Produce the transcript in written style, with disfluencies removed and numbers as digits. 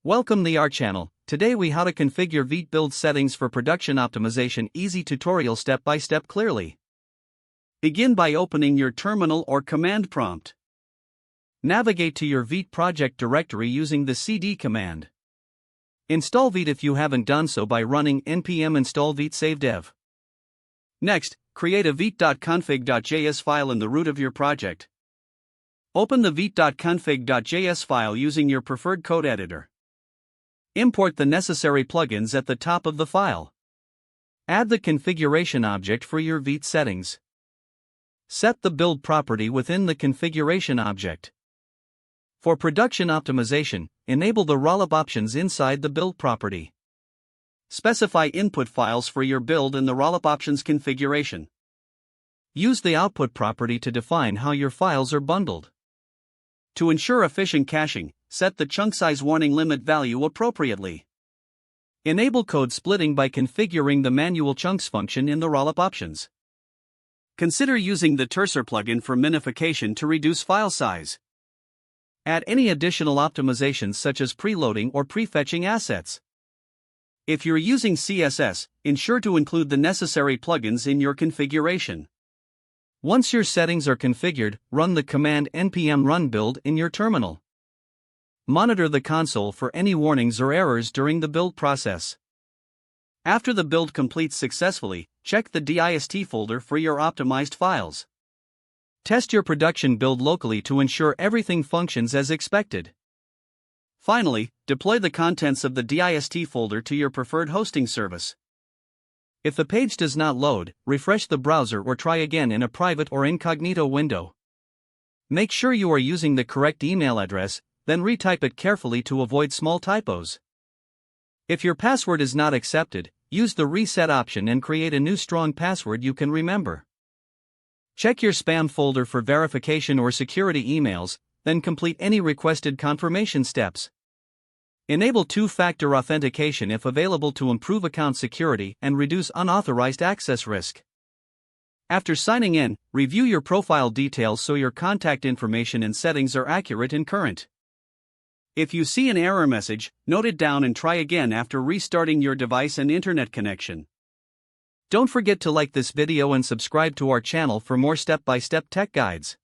Welcome to our channel. Today we how to configure Vite build settings for production optimization. Easy tutorial step by step clearly. Begin by opening your terminal or command prompt. Navigate to your Vite project directory using the cd command. Install Vite if you haven't done so by running npm install vite save dev. Next, create a vite.config.js file in the root of your project. Open the vite.config.js file using your preferred code editor. Import the necessary plugins at the top of the file. Add the configuration object for your Vite settings. Set the build property within the configuration object. For production optimization, enable the rollup options inside the build property. Specify input files for your build in the rollup options configuration. Use the output property to define how your files are bundled. To ensure efficient caching, set the chunk size warning limit value appropriately. Enable code splitting by configuring the manual chunks function in the rollup options. Consider using the Trsor plugin for minification to reduce file size. Add any additional optimizations such as preloading or prefetching assets. If you're using CSS, ensure to include the necessary plugins in your configuration. Once your settings are configured, run the command npm run build in your terminal. Monitor the console for any warnings or errors during the build process. After the build completes successfully, check the dist folder for your optimized files. Test your production build locally to ensure everything functions as expected. Finally, deploy the contents of the dist folder to your preferred hosting service. If the page does not load, refresh the browser or try again in a private or incognito window. Make sure you are using the correct email address, then retype it carefully to avoid small typos. If your password is not accepted, use the reset option and create a new strong password you can remember. Check your spam folder for verification or security emails, then complete any requested confirmation steps. Enable two-factor authentication if available to improve account security and reduce unauthorized access risk. After signing in, review your profile details so your contact information and settings are accurate and current. If you see an error message, note it down and try again after restarting your device and internet connection. Don't forget to like this video and subscribe to our channel for more step-by-step tech guides.